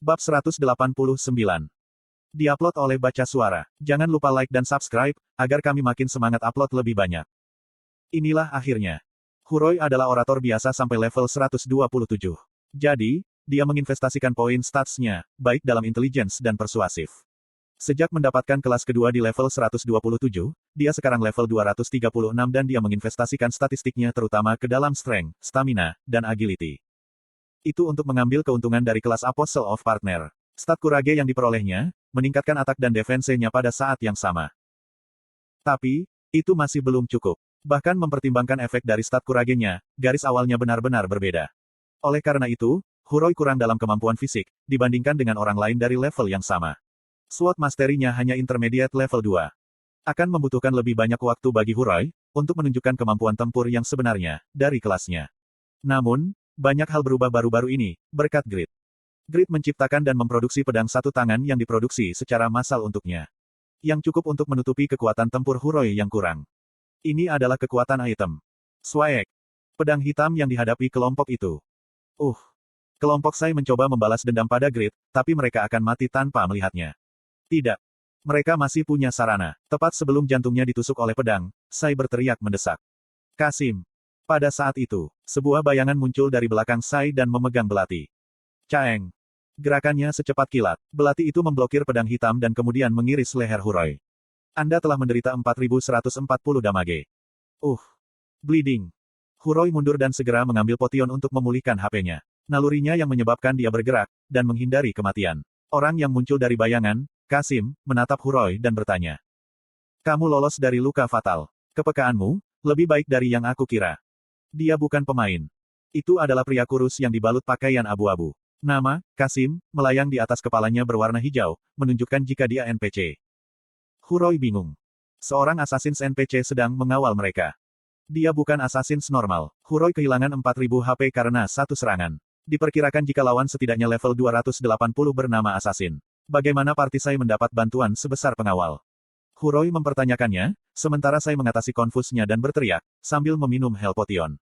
Bab 189. Diupload oleh Baca Suara. Jangan lupa like dan subscribe, agar kami makin semangat upload lebih banyak. Inilah akhirnya. Huroi adalah orator biasa sampai level 127. Jadi, dia menginvestasikan poin statsnya, baik dalam intelligence dan persuasif. Sejak mendapatkan kelas kedua di level 127, dia sekarang level 236 dan dia menginvestasikan statistiknya terutama ke dalam strength, stamina, dan agility. Itu untuk mengambil keuntungan dari kelas Apostle of Partner. Stat Kurage yang diperolehnya, meningkatkan atak dan defense-nya pada saat yang sama. Tapi, itu masih belum cukup. Bahkan mempertimbangkan efek dari stat Kurage-nya, garis awalnya benar-benar berbeda. Oleh karena itu, Huroi kurang dalam kemampuan fisik, dibandingkan dengan orang lain dari level yang sama. SWOT Mastery-nya hanya intermediate level 2. Akan membutuhkan lebih banyak waktu bagi Huroi, untuk menunjukkan kemampuan tempur yang sebenarnya, dari kelasnya. Namun, banyak hal berubah baru-baru ini, berkat Grid. Grid menciptakan dan memproduksi pedang satu tangan yang diproduksi secara massal untuknya. Yang cukup untuk menutupi kekuatan tempur Huroi yang kurang. Ini adalah kekuatan item. Swag. Pedang hitam yang dihadapi kelompok itu. Kelompok Sai mencoba membalas dendam pada Grid, tapi mereka akan mati tanpa melihatnya. Tidak. Mereka masih punya sarana. Tepat sebelum jantungnya ditusuk oleh pedang, Sai berteriak mendesak. Kasim. Pada saat itu, sebuah bayangan muncul dari belakang Sai dan memegang belati. Caeng. Gerakannya secepat kilat. Belati itu memblokir pedang hitam dan kemudian mengiris leher Huroi. Anda telah menderita 4140 damage. Bleeding. Huroi mundur dan segera mengambil potion untuk memulihkan HP-nya. Nalurinya yang menyebabkan dia bergerak, dan menghindari kematian. Orang yang muncul dari bayangan, Kasim, menatap Huroi dan bertanya. Kamu lolos dari luka fatal. Kepekaanmu, lebih baik dari yang aku kira. Dia bukan pemain. Itu adalah pria kurus yang dibalut pakaian abu-abu. Nama, Kasim, melayang di atas kepalanya berwarna hijau, menunjukkan jika dia NPC. Huroi bingung. Seorang Assassins NPC sedang mengawal mereka. Dia bukan Assassins normal. Huroi kehilangan 4000 HP karena satu serangan. Diperkirakan jika lawan setidaknya level 280 bernama Assassin. Bagaimana party saya mendapat bantuan sebesar pengawal? Huroi mempertanyakannya, sementara saya mengatasi konfusnya dan berteriak, sambil meminum Hell Potion.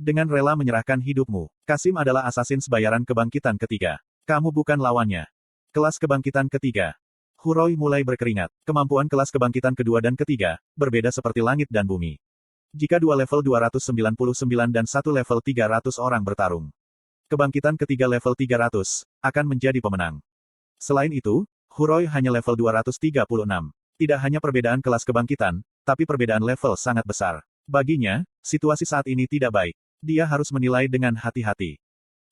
Dengan rela menyerahkan hidupmu, Kasim adalah Assassins bayaran kebangkitan ketiga. Kamu bukan lawannya. Kelas kebangkitan ketiga. Huroi mulai berkeringat. Kemampuan kelas kebangkitan kedua dan ketiga, berbeda seperti langit dan bumi. Jika dua level 299 dan satu level 300 orang bertarung. Kebangkitan ketiga level 300, akan menjadi pemenang. Selain itu, Huroi hanya level 236. Tidak hanya perbedaan kelas kebangkitan, tapi perbedaan level sangat besar. Baginya, situasi saat ini tidak baik. Dia harus menilai dengan hati-hati.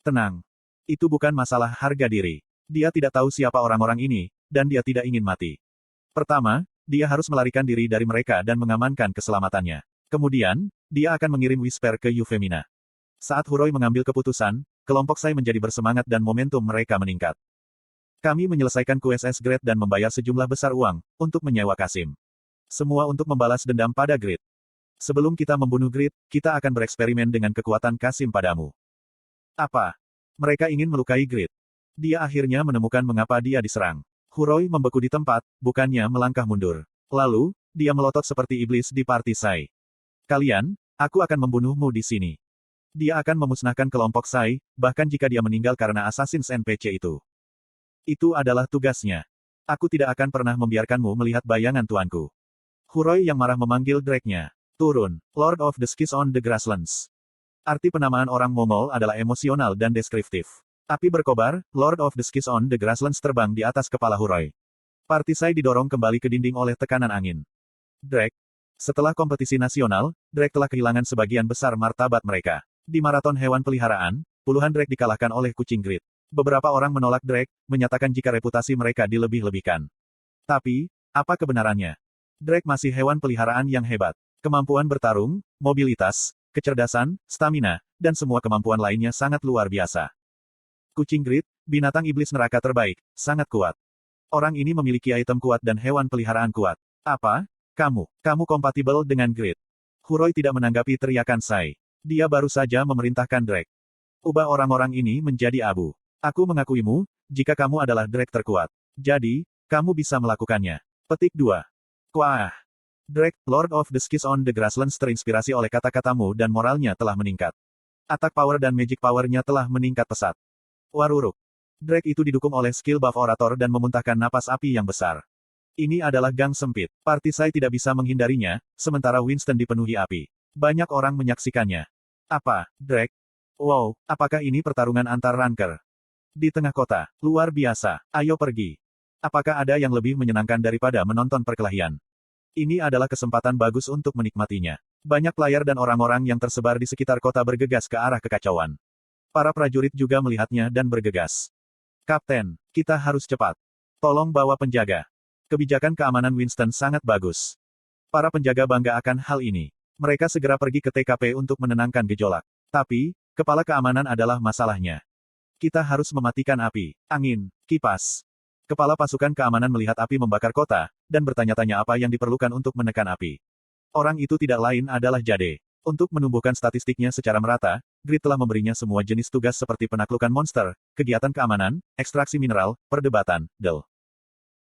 Tenang. Itu bukan masalah harga diri. Dia tidak tahu siapa orang-orang ini, dan dia tidak ingin mati. Pertama, dia harus melarikan diri dari mereka dan mengamankan keselamatannya. Kemudian, dia akan mengirim Whisper ke Euphemina. Saat Huroi mengambil keputusan, kelompok Sai menjadi bersemangat dan momentum mereka meningkat. Kami menyelesaikan QSS Grade dan membayar sejumlah besar uang, untuk menyewa Kasim. Semua untuk membalas dendam pada Grid. Sebelum kita membunuh Grid, kita akan bereksperimen dengan kekuatan Kasim padamu. Apa? Mereka ingin melukai Grid. Dia akhirnya menemukan mengapa dia diserang. Huroi membeku di tempat, bukannya melangkah mundur. Lalu, dia melotot seperti iblis di party Sai. Kalian, aku akan membunuhmu di sini. Dia akan memusnahkan kelompok Sai, bahkan jika dia meninggal karena Assassins NPC itu. Itu adalah tugasnya. Aku tidak akan pernah membiarkanmu melihat bayangan tuanku. Huroi yang marah memanggil Drake-nya. Turun, Lord of the Skies on the Grasslands. Arti penamaan orang Mongol adalah emosional dan deskriptif. Api berkobar, Lord of the Skies on the Grasslands terbang di atas kepala Huroi. Party Sai didorong kembali ke dinding oleh tekanan angin. Drake. Setelah kompetisi nasional, Drake telah kehilangan sebagian besar martabat mereka. Di maraton hewan peliharaan, puluhan Drake dikalahkan oleh kucing Grid. Beberapa orang menolak Drake, menyatakan jika reputasi mereka dilebih-lebihkan. Tapi, apa kebenarannya? Drake masih hewan peliharaan yang hebat. Kemampuan bertarung, mobilitas, kecerdasan, stamina, dan semua kemampuan lainnya sangat luar biasa. Kucing Grid, binatang iblis neraka terbaik, sangat kuat. Orang ini memiliki item kuat dan hewan peliharaan kuat. Apa? Kamu kompatibel dengan Grid. Huroi tidak menanggapi teriakan Sai. Dia baru saja memerintahkan Drake. Ubah orang-orang ini menjadi abu. Aku mengakuimu, jika kamu adalah Drake terkuat. Jadi, kamu bisa melakukannya. Petik 2. Wah. Drake, Lord of the Skies on the Grasslands terinspirasi oleh kata-katamu dan moralnya telah meningkat. Attack power dan magic power-nya telah meningkat pesat. Waruruk. Drake itu didukung oleh skill buff orator dan memuntahkan napas api yang besar. Ini adalah gang sempit. Partisai tidak bisa menghindarinya, sementara Winston dipenuhi api. Banyak orang menyaksikannya. Apa, Drake? Wow, apakah ini pertarungan antar ranker? Di tengah kota, luar biasa, ayo pergi. Apakah ada yang lebih menyenangkan daripada menonton perkelahian? Ini adalah kesempatan bagus untuk menikmatinya. Banyak player dan orang-orang yang tersebar di sekitar kota bergegas ke arah kekacauan. Para prajurit juga melihatnya dan bergegas. Kapten, kita harus cepat. Tolong bawa penjaga. Kebijakan keamanan Winston sangat bagus. Para penjaga bangga akan hal ini. Mereka segera pergi ke TKP untuk menenangkan gejolak. Tapi, kepala keamanan adalah masalahnya. Kita harus mematikan api, angin, kipas. Kepala pasukan keamanan melihat api membakar kota, dan bertanya-tanya apa yang diperlukan untuk menekan api. Orang itu tidak lain adalah Jade. Untuk menumbuhkan statistiknya secara merata, Grid telah memberinya semua jenis tugas seperti penaklukan monster, kegiatan keamanan, ekstraksi mineral, perdebatan, del.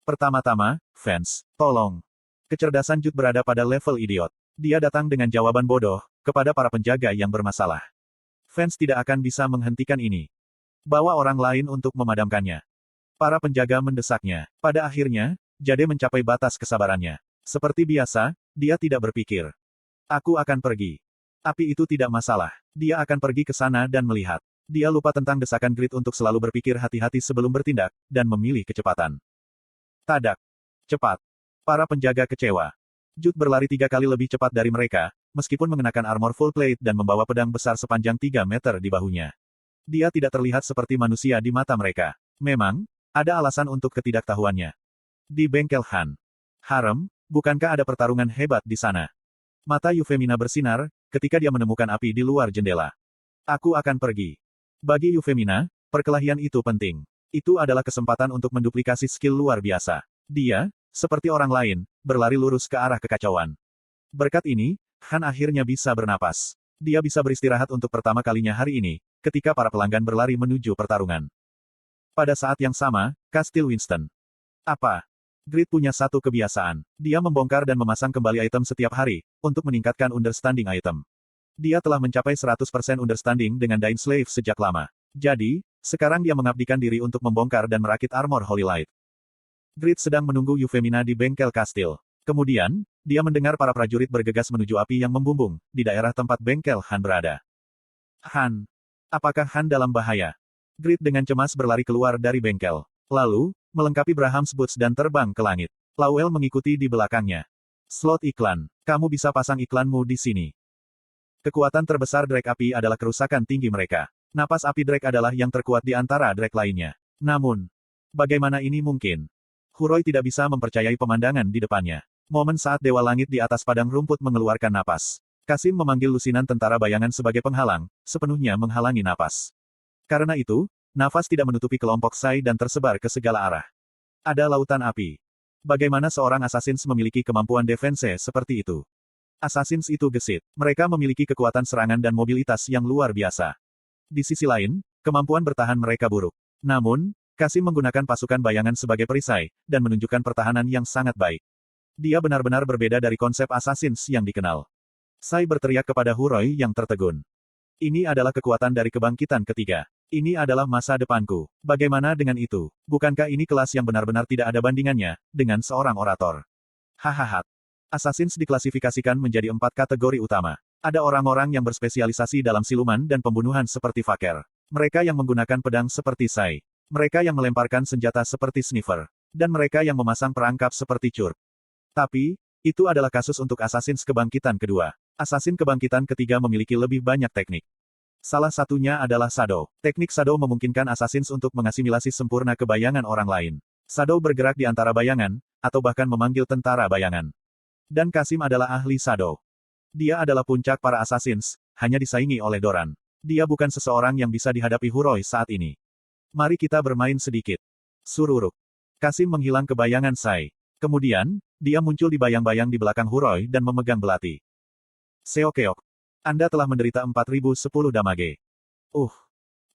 Pertama-tama, fans, tolong. Kecerdasan Jude berada pada level idiot. Dia datang dengan jawaban bodoh, kepada para penjaga yang bermasalah. Fans tidak akan bisa menghentikan ini. Bawa orang lain untuk memadamkannya. Para penjaga mendesaknya. Pada akhirnya, Jade mencapai batas kesabarannya. Seperti biasa, dia tidak berpikir. Aku akan pergi. Api itu tidak masalah. Dia akan pergi ke sana dan melihat. Dia lupa tentang desakan Grid untuk selalu berpikir hati-hati sebelum bertindak, dan memilih kecepatan. Tadak. Cepat. Para penjaga kecewa. Jude berlari 3 kali lebih cepat dari mereka, meskipun mengenakan armor full plate dan membawa pedang besar sepanjang 3 meter di bahunya. Dia tidak terlihat seperti manusia di mata mereka. Memang, ada alasan untuk ketidaktahuannya. Di bengkel Han. Harem, bukankah ada pertarungan hebat di sana? Mata Yufemina bersinar, ketika dia menemukan api di luar jendela. Aku akan pergi. Bagi Yufemina, perkelahian itu penting. Itu adalah kesempatan untuk menduplikasi skill luar biasa. Dia, seperti orang lain, berlari lurus ke arah kekacauan. Berkat ini, Han akhirnya bisa bernapas. Dia bisa beristirahat untuk pertama kalinya hari ini, ketika para pelanggan berlari menuju pertarungan. Pada saat yang sama, Kastil Winston. Apa? Grid punya satu kebiasaan. Dia membongkar dan memasang kembali item setiap hari, untuk meningkatkan understanding item. Dia telah mencapai 100% understanding dengan Dying Slave sejak lama. Jadi, sekarang dia mengabdikan diri untuk membongkar dan merakit armor Holy Light. Grid sedang menunggu Yufemina di bengkel kastil. Kemudian, dia mendengar para prajurit bergegas menuju api yang membumbung, di daerah tempat bengkel Han berada. Han. Apakah Han dalam bahaya? Grid dengan cemas berlari keluar dari bengkel. Lalu, melengkapi Braham's Boots dan terbang ke langit. Lowell mengikuti di belakangnya. Slot iklan. Kamu bisa pasang iklanmu di sini. Kekuatan terbesar Drake api adalah kerusakan tinggi mereka. Napas api Drake adalah yang terkuat di antara Drake lainnya. Namun, bagaimana ini mungkin? Huroi tidak bisa mempercayai pemandangan di depannya. Momen saat Dewa Langit di atas padang rumput mengeluarkan napas. Kasim memanggil lusinan tentara bayangan sebagai penghalang, sepenuhnya menghalangi napas. Karena itu, nafas tidak menutupi kelompok Sai dan tersebar ke segala arah. Ada lautan api. Bagaimana seorang Assassins memiliki kemampuan defense seperti itu? Assassins itu gesit. Mereka memiliki kekuatan serangan dan mobilitas yang luar biasa. Di sisi lain, kemampuan bertahan mereka buruk. Namun, Kasim menggunakan pasukan bayangan sebagai perisai, dan menunjukkan pertahanan yang sangat baik. Dia benar-benar berbeda dari konsep Assassins yang dikenal. Sai berteriak kepada Huroi yang tertegun. Ini adalah kekuatan dari kebangkitan ketiga. Ini adalah masa depanku. Bagaimana dengan itu? Bukankah ini kelas yang benar-benar tidak ada bandingannya, dengan seorang orator? Hahaha. Assassins diklasifikasikan menjadi 4 kategori utama. Ada orang-orang yang berspesialisasi dalam siluman dan pembunuhan seperti Faker. Mereka yang menggunakan pedang seperti Sai. Mereka yang melemparkan senjata seperti Sniffer. Dan mereka yang memasang perangkap seperti Curp. Tapi, itu adalah kasus untuk Assassins kebangkitan kedua. Assassin kebangkitan ketiga memiliki lebih banyak teknik. Salah satunya adalah Shadow. Teknik Shadow memungkinkan Assassins untuk mengasimilasi sempurna ke bayangan orang lain. Shadow bergerak di antara bayangan, atau bahkan memanggil tentara bayangan. Dan Kasim adalah ahli Shadow. Dia adalah puncak para Assassins, hanya disaingi oleh Doran. Dia bukan seseorang yang bisa dihadapi Huroi saat ini. Mari kita bermain sedikit. Sururuk. Kasim menghilang ke bayangan Sai. Kemudian, dia muncul di bayang-bayang di belakang Huroi dan memegang belati. Seokeok. Anda telah menderita 4010 damage.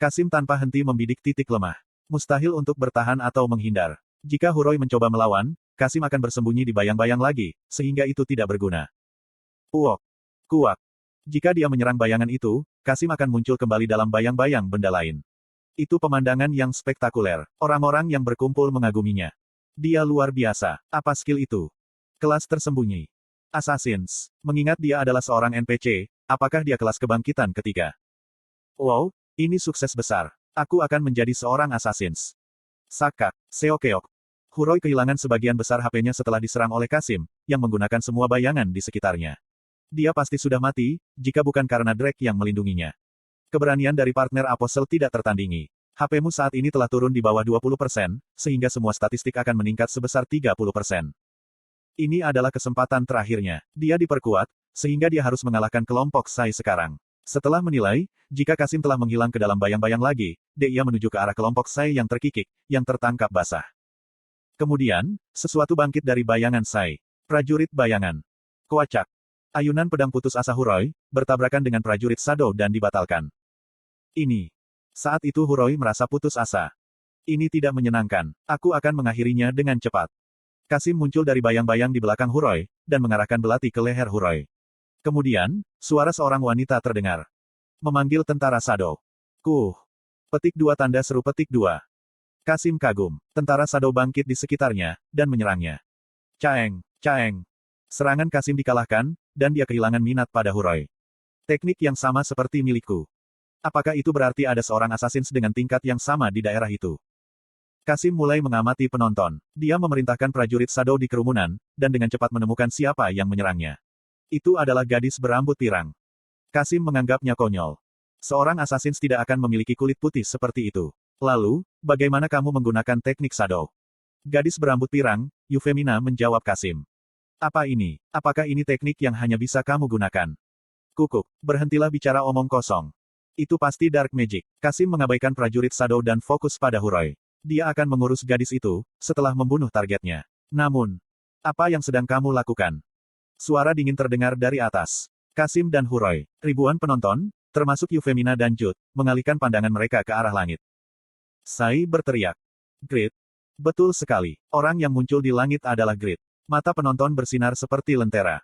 Kasim tanpa henti membidik titik lemah. Mustahil untuk bertahan atau menghindar. Jika Huroi mencoba melawan, Kasim akan bersembunyi di bayang-bayang lagi, sehingga itu tidak berguna. Kuak. Jika dia menyerang bayangan itu, Kasim akan muncul kembali dalam bayang-bayang benda lain. Itu pemandangan yang spektakuler. Orang-orang yang berkumpul mengaguminya. Dia luar biasa. Apa skill itu? Kelas tersembunyi. Assassins. Mengingat dia adalah seorang NPC, apakah dia kelas kebangkitan ketiga? Wow, ini sukses besar. Aku akan menjadi seorang assassins. Sakak, Seokeok. Huroi kehilangan sebagian besar HP-nya setelah diserang oleh Kasim, yang menggunakan semua bayangan di sekitarnya. Dia pasti sudah mati, jika bukan karena Drake yang melindunginya. Keberanian dari partner Apostle tidak tertandingi. HP-mu saat ini telah turun di bawah 20%, sehingga semua statistik akan meningkat sebesar 30%. Ini adalah kesempatan terakhirnya. Dia diperkuat, sehingga dia harus mengalahkan kelompok Sai sekarang. Setelah menilai, jika Kasim telah menghilang ke dalam bayang-bayang lagi, dia menuju ke arah kelompok Sai yang terkikik, yang tertangkap basah. Kemudian, sesuatu bangkit dari bayangan Sai. Prajurit bayangan. Koacak. Ayunan pedang putus asa Huroi, bertabrakan dengan prajurit Shadow dan dibatalkan. Ini. Saat itu Huroi merasa putus asa. Ini tidak menyenangkan. Aku akan mengakhirinya dengan cepat. Kasim muncul dari bayang-bayang di belakang Huroi, dan mengarahkan belati ke leher Huroi. Kemudian, suara seorang wanita terdengar. Memanggil tentara Shadow. Petik 2 tanda seru petik 2. Kasim kagum. Tentara Shadow bangkit di sekitarnya, dan menyerangnya. Caeng, caeng. Serangan Kasim dikalahkan, dan dia kehilangan minat pada Huroi. Teknik yang sama seperti milikku. Apakah itu berarti ada seorang assassins dengan tingkat yang sama di daerah itu? Kasim mulai mengamati penonton. Dia memerintahkan prajurit Shadow di kerumunan, dan dengan cepat menemukan siapa yang menyerangnya. Itu adalah gadis berambut pirang. Kasim menganggapnya konyol. Seorang assassins tidak akan memiliki kulit putih seperti itu. Lalu, bagaimana kamu menggunakan teknik Shadow? Gadis berambut pirang, Yufemina menjawab Kasim. Apa ini? Apakah ini teknik yang hanya bisa kamu gunakan? Kukuk, berhentilah bicara omong kosong. Itu pasti Dark Magic. Kasim mengabaikan prajurit Shadow dan fokus pada Huroi. Dia akan mengurus gadis itu, setelah membunuh targetnya. Namun, apa yang sedang kamu lakukan? Suara dingin terdengar dari atas. Kasim dan Huroi, ribuan penonton, termasuk Yufemina dan Jude, mengalihkan pandangan mereka ke arah langit. Sai berteriak. Grid. Betul sekali. Orang yang muncul di langit adalah Grid. Mata penonton bersinar seperti lentera.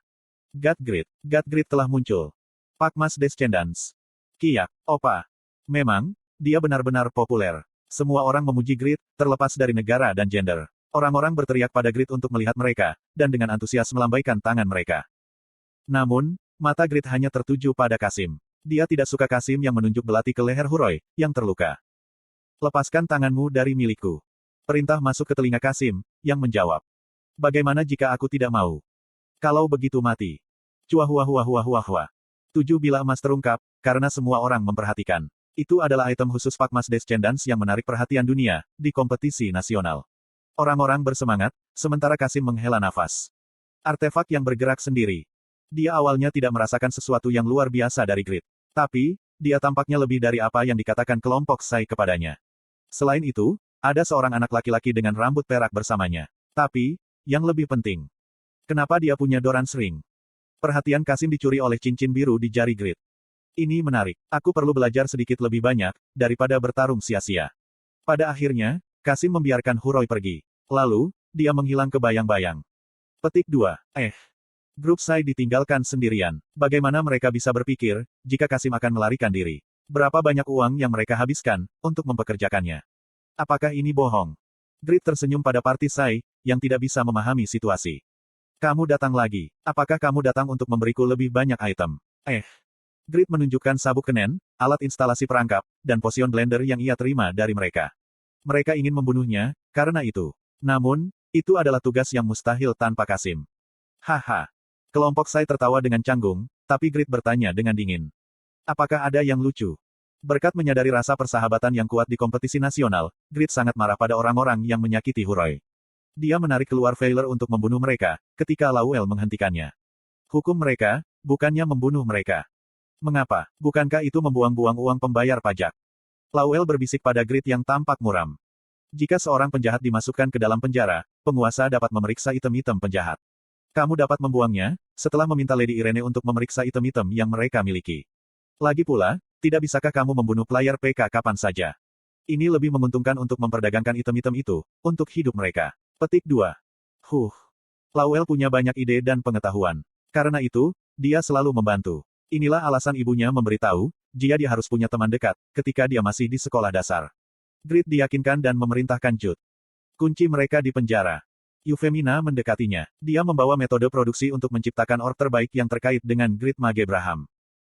God Grid telah muncul. Pakmas Descendants. Kiak, Opa. Memang, dia benar-benar populer. Semua orang memuji Grid, terlepas dari negara dan gender. Orang-orang berteriak pada Grid untuk melihat mereka, dan dengan antusias melambaikan tangan mereka. Namun, mata Grid hanya tertuju pada Kasim. Dia tidak suka Kasim yang menunjuk belati ke leher Huroi, yang terluka. Lepaskan tanganmu dari milikku. Perintah masuk ke telinga Kasim, yang menjawab. Bagaimana jika aku tidak mau? Kalau begitu mati. Cuah. 7 bila emas terungkap, karena semua orang memperhatikan. Itu adalah item khusus Pakmas Descendants yang menarik perhatian dunia, di kompetisi nasional. Orang-orang bersemangat, sementara Kasim menghela nafas. Artefak yang bergerak sendiri. Dia awalnya tidak merasakan sesuatu yang luar biasa dari Grid. Tapi, dia tampaknya lebih dari apa yang dikatakan kelompok Sai kepadanya. Selain itu, ada seorang anak laki-laki dengan rambut perak bersamanya. Tapi, yang lebih penting. Kenapa dia punya Doran's Ring? Perhatian Kasim dicuri oleh cincin biru di jari Grid. Ini menarik. Aku perlu belajar sedikit lebih banyak, daripada bertarung sia-sia. Pada akhirnya, Kasim membiarkan Huroi pergi. Lalu, dia menghilang ke bayang-bayang. Petik 2. Grup Sai ditinggalkan sendirian. Bagaimana mereka bisa berpikir, jika Kasim akan melarikan diri? Berapa banyak uang yang mereka habiskan, untuk mempekerjakannya? Apakah ini bohong? Grid tersenyum pada parti Sai, yang tidak bisa memahami situasi. Kamu datang lagi. Apakah kamu datang untuk memberiku lebih banyak item? Grid menunjukkan sabuk kenen, alat instalasi perangkap, dan potion blender yang ia terima dari mereka. Mereka ingin membunuhnya, karena itu. Namun, itu adalah tugas yang mustahil tanpa Kasim. Haha. Kelompok Sai tertawa dengan canggung, tapi Grid bertanya dengan dingin. Apakah ada yang lucu? Berkat menyadari rasa persahabatan yang kuat di kompetisi nasional, Grid sangat marah pada orang-orang yang menyakiti Huroi. Dia menarik keluar Veiler untuk membunuh mereka, ketika Lawel menghentikannya. Hukum mereka, bukannya membunuh mereka. Mengapa? Bukankah itu membuang-buang uang pembayar pajak? Lawel berbisik pada Grid yang tampak muram. Jika seorang penjahat dimasukkan ke dalam penjara, penguasa dapat memeriksa item-item penjahat. Kamu dapat membuangnya, setelah meminta Lady Irene untuk memeriksa item-item yang mereka miliki. Lagi pula, tidak bisakah kamu membunuh player PK kapan saja? Ini lebih menguntungkan untuk memperdagangkan item-item itu, untuk hidup mereka. Petik 2. Lawel punya banyak ide dan pengetahuan. Karena itu, dia selalu membantu. Inilah alasan ibunya memberitahu, jika dia harus punya teman dekat, ketika dia masih di sekolah dasar. Grid diyakinkan dan memerintahkan Jude. Kunci mereka di penjara. Yuvemina mendekatinya. Dia membawa metode produksi untuk menciptakan orb terbaik yang terkait dengan Grid Magebraham.